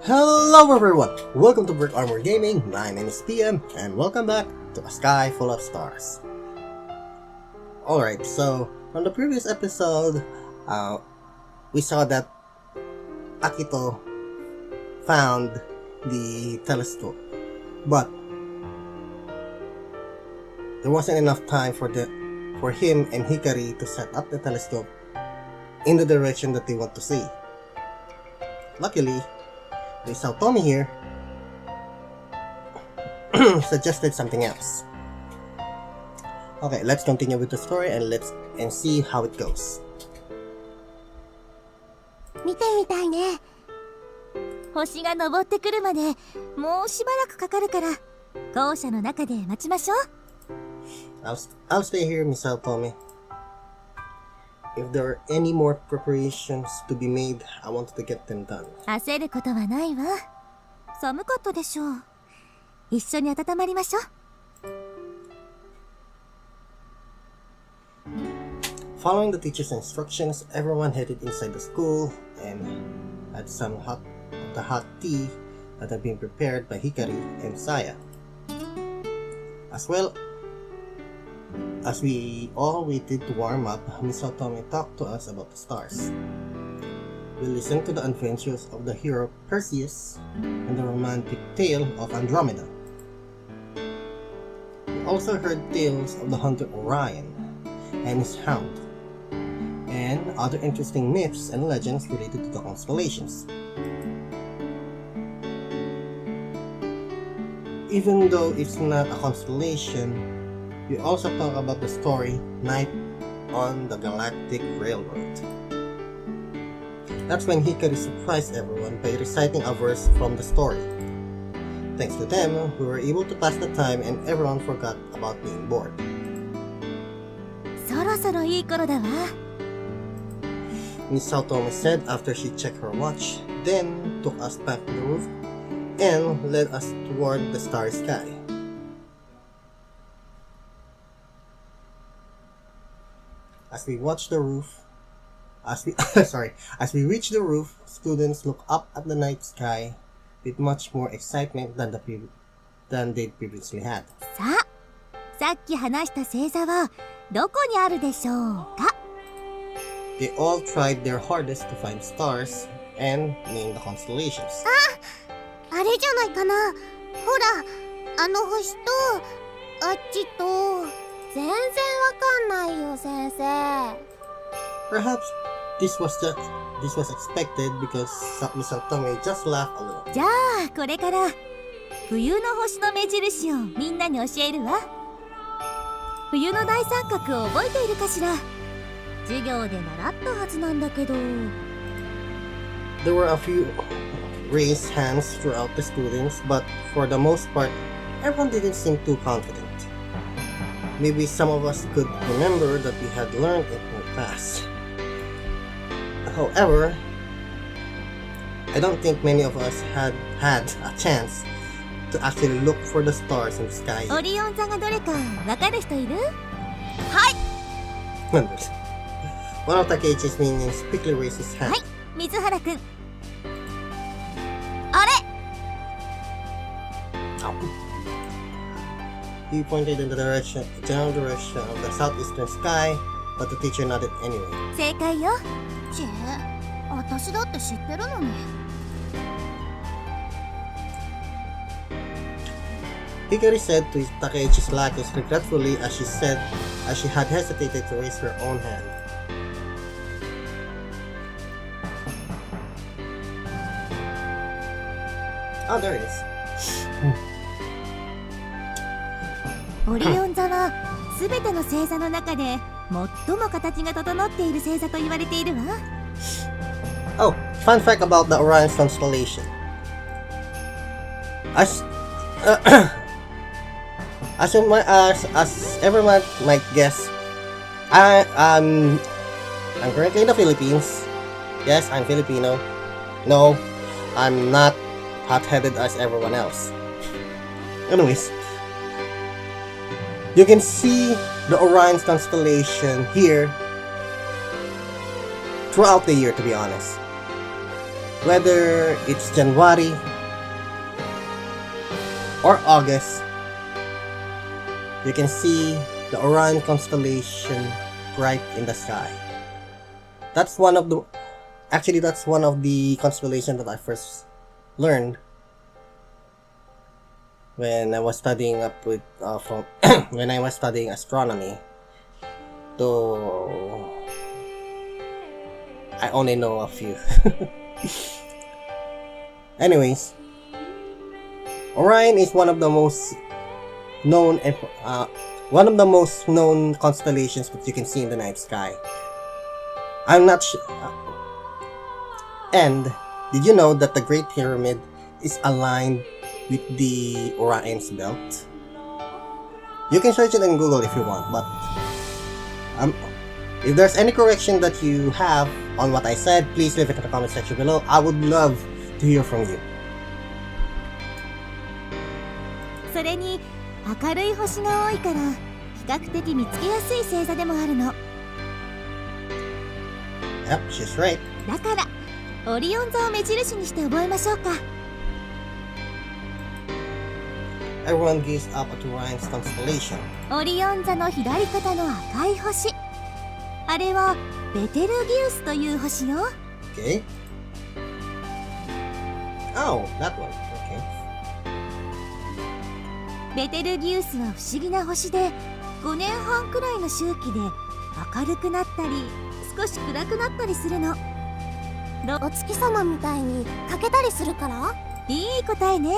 Hello everyone! Welcome to Brick Armor Gaming. My name is PM and welcome back to A Sky Full of Stars. Alright, so from the previous episode, we saw that Akito found the telescope, but there wasn't enough time for him and Hikari to set up the telescope in the direction that they want to see. Luckily, the Saotome here suggested something else. Okay, let's continue with the story and see how it goes. 見てみたいね。星が昇ってくるまでもうしばらくかかるから校舎の中で待ちましょう。I'll stay here, Miss Saotome. If there are any more preparations to be made, I wanted to get them done. 焦ることはないわ。寒かったでしょう。一緒に温まりましょう。Following the teacher's instructions, everyone headed inside the school and had some of the hot tea that had been prepared by Hikari and Saya. As well as we all waited to warm up, Miss Saotome talked to us about the stars. We listened to the adventures of the hero Perseus and the romantic tale of Andromeda. We also heard tales of the hunter Orion and his hound, and other interesting myths and legends related to the constellations. Even though it's not a constellation, we also talk about the story Night on the Galactic Railroad. That's when Hikari surprised everyone by reciting a verse from the story. Thanks to them, we were able to pass the time and everyone forgot about being bored. そろそろいい頃だわ。Miss Saotome said after she checked her watch, then took us back to the roof and led us toward the starry sky. As we reached the roof, students looked up at the night sky with much more excitement than they previously had. さっき話した星座はどこにあるでしょうか？ They all tried their hardest to find stars and name the constellations. あれじゃないかな。ほら、あの星とあっちと。全然わかんないよ、先生。Perhaps this was expected because Miss Saotome just laughed a little. じゃあこれから冬の星の目印をみんなに教えるわ。冬の大三角を覚えているかしら。授業で習ったはずなんだけど。There were a few raised hands throughout the students, but for the most part, everyone didn't seem too confident. Maybe some of us could remember that we had learned it in the past. However, I don't think many of us had a chance to actually look for the stars in the sky. オリオン座がどれかわかる人いる？はい。One of Takeichi's minions quickly raised his hand. はい、水原くん。あれ？He pointed in the general direction of the southeastern sky, but the teacher nodded anyway. 正解よ。私だって知ってるのに。Hikari said to Takeichi's lackeys regretfully as she had hesitated to raise her own hand. Oh, there it is. オリオン座はすべての星座の中で最も形が整っている星座と言われているわ。Oh, fun fact about the Orion constellation. As everyone might guess, I'm currently in the Philippines. Yes, I'm Filipino. No, I'm not hot-headed as everyone else. Anyways, you can see the Orion constellation here throughout the year, to be honest. Whether it's January or August, you can see the Orion constellation bright in the sky. That's one of the constellations that I first learned when I was studying when I was studying astronomy. Though I only know a few. Anyways, Orion is one of the most known constellations that you can see in the night sky. I'm not sure. And did you know that the Great Pyramid is aligned with the Orion's belt? You can search it in Google if you want, but if there's any correction that you have on what I said, please leave it in the comment section below. I would love to hear from you. それに明るい星が多いから比較的見つけやすい星座でもあるの。 Yep, she's right. だからオリオン座を目印にして覚えましょうか。 Everyone gaze up at Orion's constellation. オリオン座の左肩の赤い星、あれはベテルギウスという星よ。 Okay. Oh, that one. Okay. ベテルギウスは不思議な星で、5年半くらいの周期で明るくなったり少し暗くなったりするの。お月様みたいに欠けたりするから。いい答えね。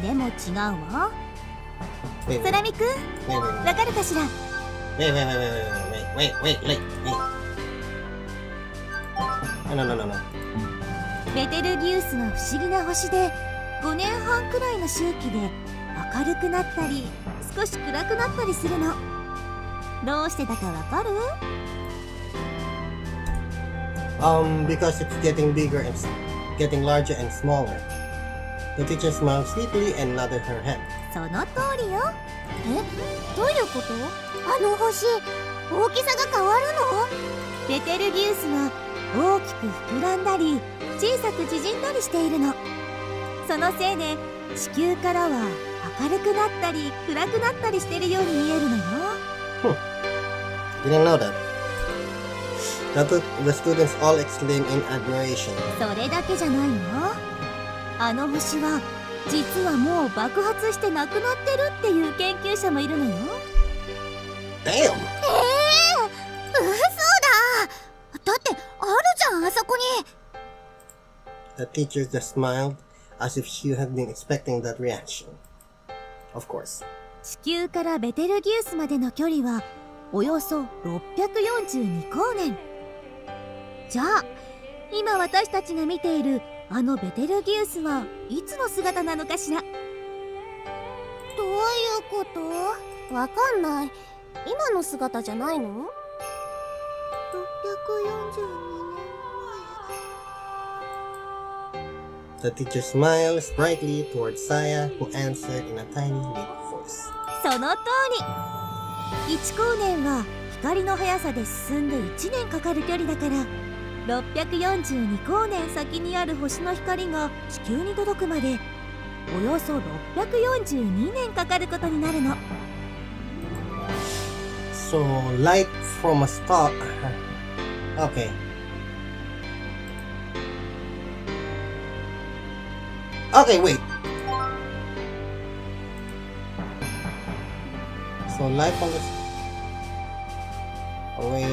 でも違うわ。サラミくん、わかるかしら。 Wait. No. ベテルギウスは不思議な星で、5年半くらいの周期で明るくなったり少し暗くなったりするの。どうしてだかわかる？ Because it's getting bigger and getting larger and smaller. The teacher smiled sweetly and nodded her head. その通りよ。どういうこと？あの星、大きさが変わるの？ベテルギウスは大きく膨らんだり小さく縮んだりしているの。そのせいで地球からは明るくなったり暗くなったりしているように見えるのよ。Didn't know that. The students all exclaimed in admiration. それだけじゃないの。あの星は実はもう爆発してなくなってるっていう研究者もいるのよ。Damn! 嘘だ！だってあるじゃん、あそこに。 The teacher just smiled as if she had been expecting that reaction. Of course. 地球からベテルギウスまでの距離はおよそ642光年。じゃあ今私たちが見ているあのベテルギウスはいつの姿なのかしら。どういうこと？わかんない。今の姿じゃないの？ 642 The teacher smiles brightly towards Saya, who answered in a tiny deep voice. その通り。1光年は光の速さで進んで1年かかる距離だから、642光年先にある星の光が地球に届くまでおよそ642年かかることになるの。 So, light from a star... Okay. Okay, wait. So, light from the... away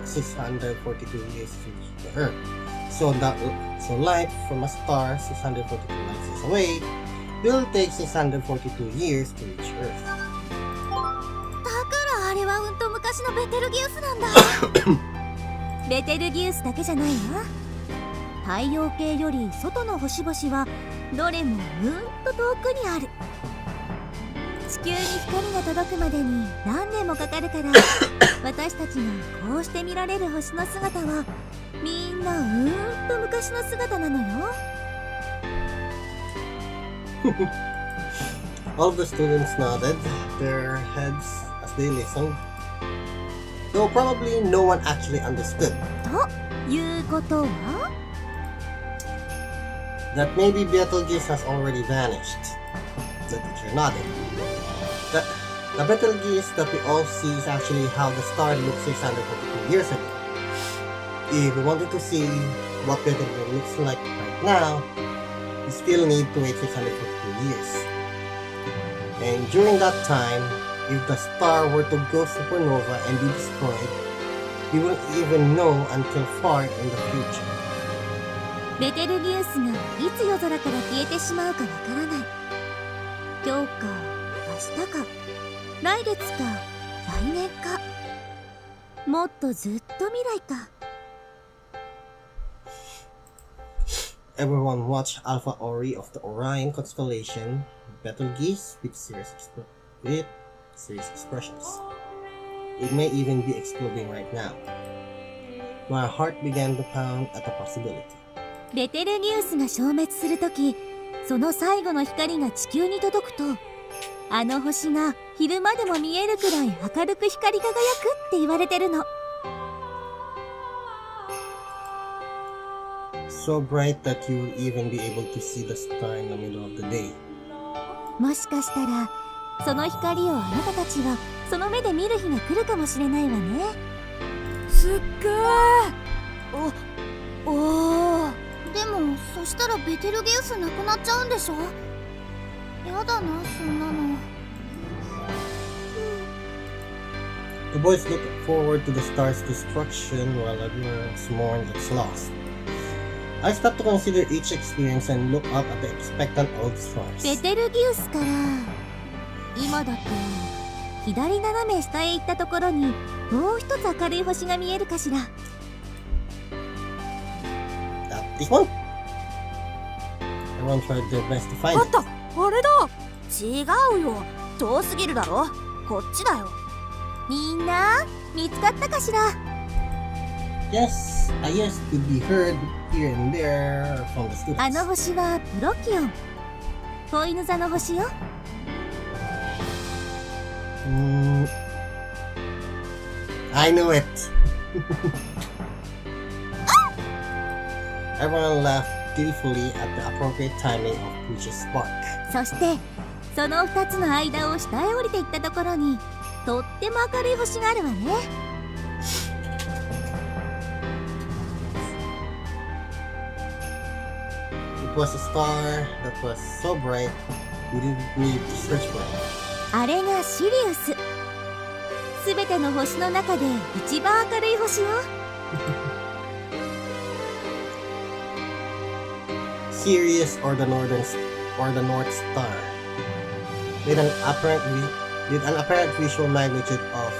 642 years to the Earth. So light from a star 642 light years away will take 642 years to reach Earth. だからあれはうんと昔のベテルギウスなんだ。ベテルギウスだけじゃないわ。太陽系より外の星々はどれもうんと遠くにある。地球に光が届くまでに何年もかかるから私たちがこうして見られる星の姿はみんなうんと昔の姿なのよ。All of the students nodded their heads as they listened, though probably no one actually understood. ということは that maybe Betelgeuse has already vanished. The teacher nodded. The Betelgeuse that we all see is actually how the star looked 642 years ago. If you wanted to see what Betelgeuse looks like right now, you still need to wait 642 years. And during that time, if the star were to go supernova and be destroyed, we won't even know until far in the future. ベテルギウスがいつ夜空から消えてしまうかわからない。今日か明日か来月か来年か、もっとずっと未来か。Everyone watched Alpha Ori of the Orion constellation, Betelgeuse with serious expressions. It may even be exploding right now. My heart began to pound at the possibility. ベテルギウスが消滅するとき、その最後の光が地球に届くと、あの星が昼間でも見えるくらい明るく光り輝くって言われてるの。So bright that you will even be able to see the star in the middle of the day. もしかしたらその光をあなたたちはその目で見る日が来るかもしれないわね。すっげー。おー。でもそしたらベテルギウスなくなっちゃうんでしょ。やだな、そんなの。The boys looked forward to the star's destruction while others mourned its loss. I stopped to consider each experience and look up at the expectant old stars. ベテルギウスから今だと左斜め下へ行ったところにもう一つ明るい星が見えるかしら。This one? Everyone tried their best to find あっ it. た、あれだ。違うよ、遠すぎるだろ。こっちだよ。みんな見つかったかしら。 Yes, yes, could be heard here and there from the students. あの星はプロキオン、子犬座の星よ。I knew it. Everyone laughed gleefully at the appropriate timing of Pooch's spark. そしてその2つの間を下へ降りていったところにとっても明るい星があるわね。It was a star that was so bright we didn't need to search for it. あれがシリウス。すべての星の中で一番明るい星よ。Sirius or the North Star, with an apparent visual magnitude of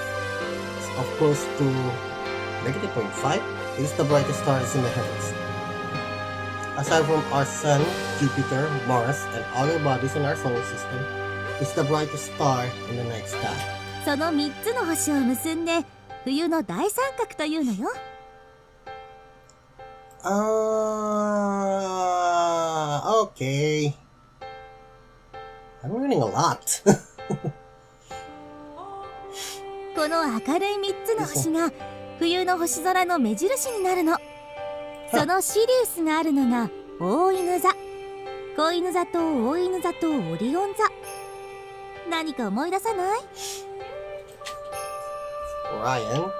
close to -0.5, it is the brightest stars in the heavens. Aside from our sun, Jupiter, Mars, and other bodies in our solar system, it's the brightest star in the night sky. その3つの星を結んで冬の大三角というのよ。Okay. I'm learning a lot. この明るい3つの星が冬の星空の目印になるの。そのシリウスがあるのが大犬座、子犬座と大犬座とオリオン座。何か思い出さない？ Orion.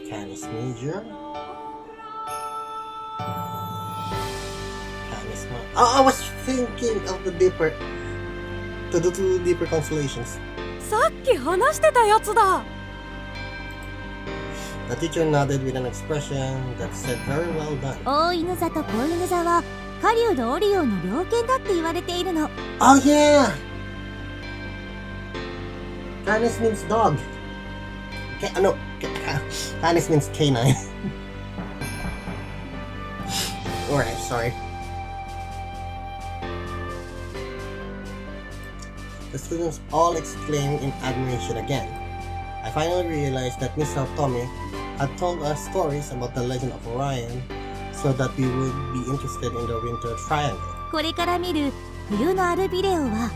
Canis Major. Canis Minor. Oh, I was thinking of the two deeper constellations. さっき話してたやつだ。The teacher nodded with an expression that said very well done. 大犬座と子犬座は狩人オリオンの猟犬だって言われているの。Oh yeah! Canis means dog. No, Canis means canine. Alright, sorry. The students all exclaimed in admiration again. I finally realized that Miss Saotome had told us stories about the legend of Orion so that we would be interested in the winter triangle. これから見る冬のアルビレオは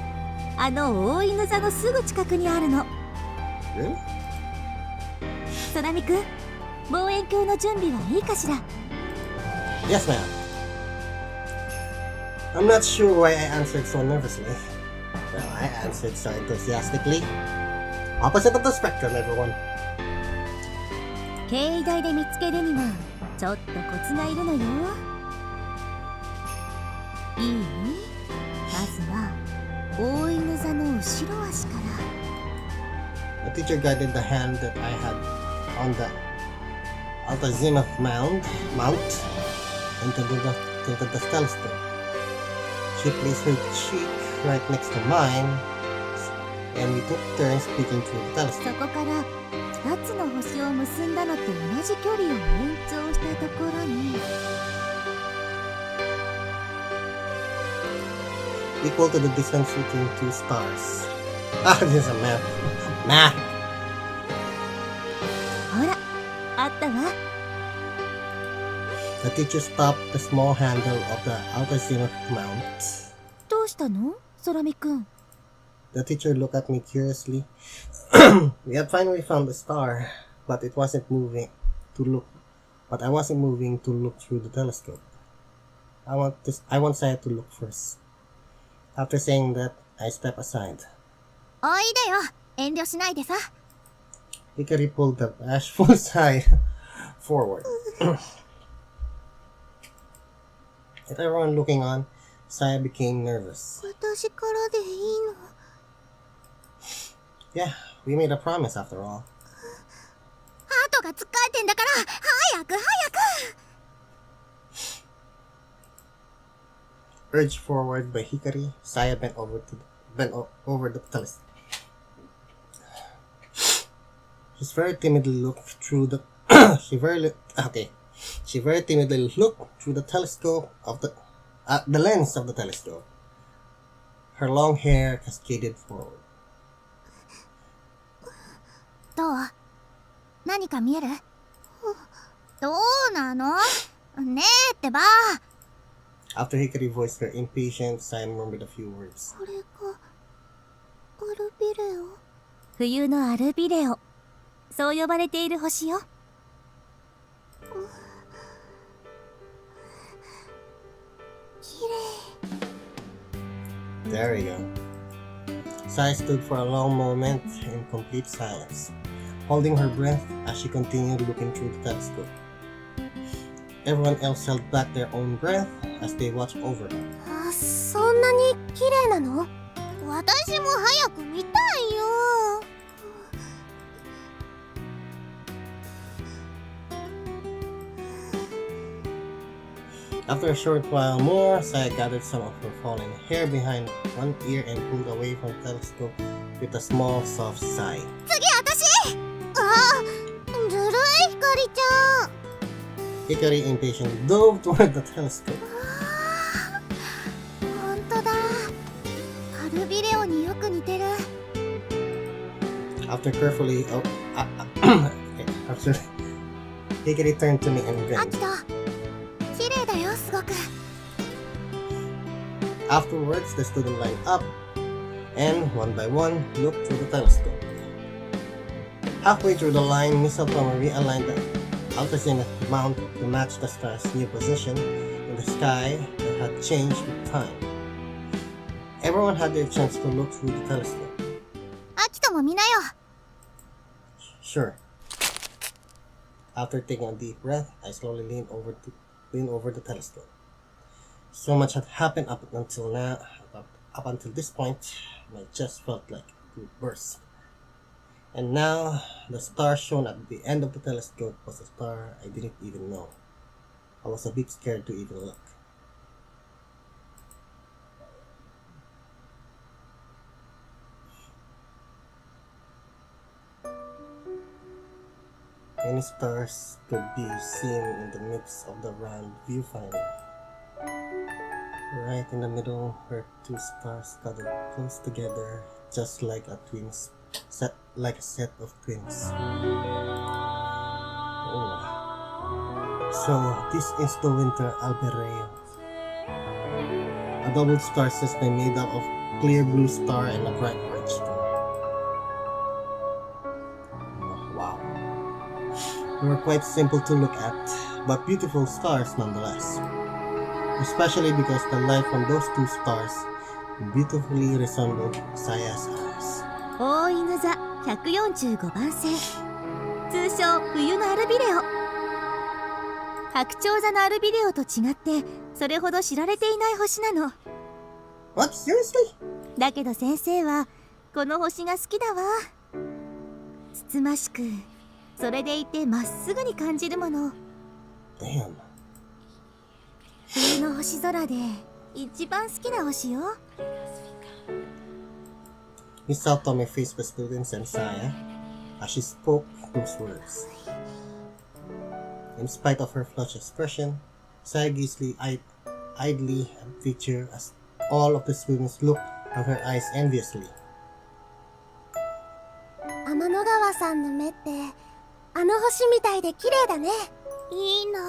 あの大犬座のすぐ近くにあるの。Really? 空見くん、望遠鏡の準備はいいかしら？ Yes, ma'am. I'm not sure why I answered so nervously. Well, I answered so enthusiastically. Opposite of the spectrum, everyone. 経緯台で見つけるにはちょっとコツがいるのよ。いい？まずは大犬座の後ろ足から。 The teacher guided the hand that I had on the Altazimuth mount into the telescope. She placed her cheek right next to mine, and we took turns peeking through the そ telescope. こから2つの星を結んだのと同じ距離を延長したところに Equal to the distance between two stars. Ah, this is a map. Math! ほら、あったわ。 The teacher stopped the small handle of the Altazimuth mount. どうしたの？空見くん。 The teacher looked at me curiously. We had finally found the star, but it wasn't moving to look. But I wasn't moving to look through the telescope. I want Saya to look first. After saying that, I stepped aside. おいでよ。遠慮しないでさ。 Hikari pulled the bashful Saya forward. With everyone looking on, Saya became nervous. 私からでいいの？ Yeah, we made a promise after all. ハートがつっかえてんだから早く早く。 Urged forward by Hikari, Saya bent over the telescope. She very timidly looked through the she very timidly looked through the telescope of the lens of the telescope. Her long hair cascaded forward. どう？何か見える？どうなの？ねえってば。 After Hikari voiced her impatience, Saya remembered a few words. これがアルビレオ？冬のアルビレオ。そう呼ばれている星よ。きれい。 There we go. Saya stood for a long moment in complete silence, holding her breath as she continued looking through the telescope. Everyone else held back their own breath as they watched over her. あ、そんなに綺麗なの？私も早く見たいよ。 After a short while more, Saya gathered some of her falling hair behind one ear and pulled away from the telescope with a small, soft sigh. 次私。あ、ずるいひかりちゃん。 Hikari impatiently dove toward the telescope. ほんとだ。アルビレオによく似てる。 After Hikari turned to me and あ grinned. きた。綺麗だよ、すごく。 Afterwards, the students lined up and, one by one, looked through the telescope. Halfway through the line, Miss Saotome realigned the Altazimuth mount to match the star's new position in the sky that had changed with time. Everyone had their chance to look through the telescope. あきとも見なよ。 Sure. After taking a deep breath, I slowly leaned over the telescope. So much had happened up until this point, my chest felt like it would burst. And now, the star shown at the end of the telescope was a star I didn't even know. I was a bit scared to even look. Many stars could be seen in the midst of the round viewfinder. Right in the middle were two stars cuddled close together, just like a set of twins. Oh. So this is the winter alberio, a double star system made up of clear blue star and a bright orange star. Oh, wow. They were quite simple to look at, but beautiful stars nonetheless. Especially because the light from those two stars beautifully resembled Saya's eyes. 大犬座145番星、通称冬のアルビレオ。白鳥座のアルビレオと違ってそれほど知られていない星なの。 What? Seriously? だけど先生はこの星が好きだわ。つつましく、それでいてまっすぐに感じるもの。 Damn. 冬の星空で一番好きな星よ。 Miss Saotome faced the students and Saya as she spoke those words. In spite of her flushed expression, Saya gazed idly at the teacher as all of the students looked at her eyes enviously. 天の川さんの目ってあの星みたいで綺麗だね。いいなぁ。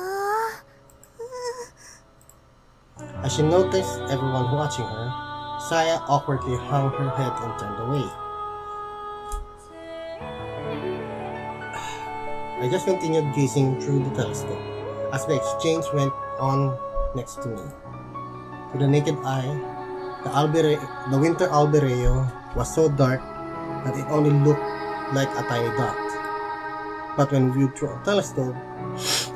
As she noticed everyone watching her, Saya awkwardly hung her head and turned away. I just continued gazing through the telescope as the exchange went on next to me. To the naked eye, the winter albereo was so dark that it only looked like a tiny dot. But when viewed through a telescope,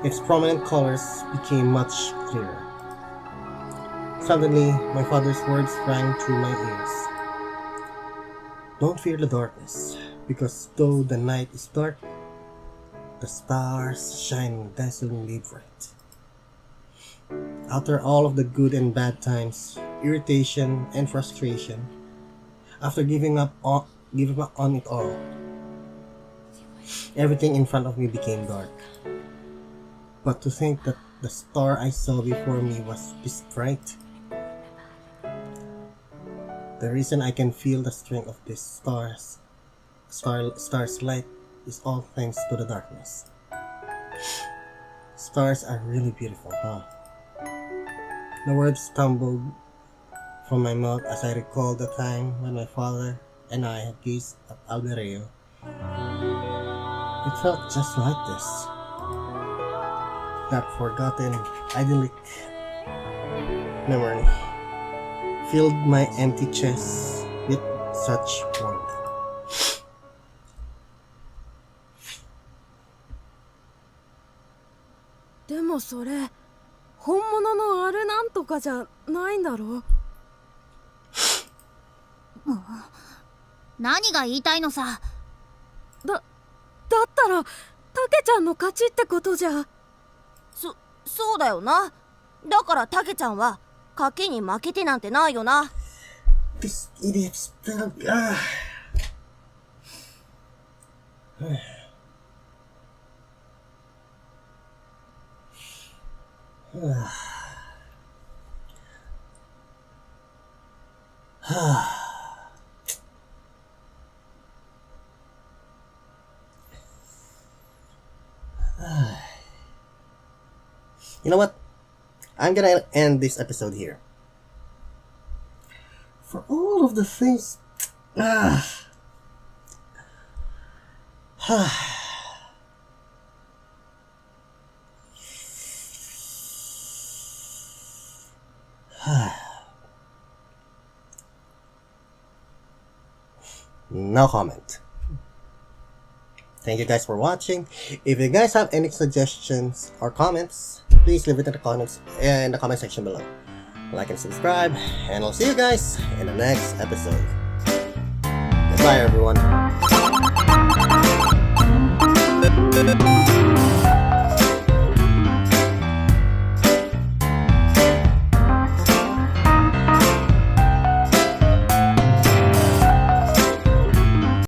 its prominent colors became much clearer. Suddenly, my father's words rang through my ears. Don't fear the darkness, because though the night is dark, the stars shine dazzlingly bright. After all of the good and bad times, irritation and frustration, after giving up on it all, everything in front of me became dark. But to think that the star I saw before me was this bright. The reason I can feel the strength of this star's light is all thanks to the darkness. Stars are really beautiful, huh? The words stumbled from my mouth as I recalled the time when my father and I had gazed at Albereo. It felt just like this. That forgotten, idyllic memory filled my empty chest with such warmth. でもそれ本物のあれなんとかじゃないんだろ。何が言いたいのさ。だったらタケちゃんの勝ちってことじゃ。そうだよな。だからタケちゃんは賭けに負けてなんてないよな。 This idiot spelled. You know what? I'm gonna end this episode here. For all of the things. No comment. Thank you guys for watching. If you guys have any suggestions or comments, please leave it in the comment section below. Like and subscribe, and I'll see you guys in the next episode. Goodbye, everyone.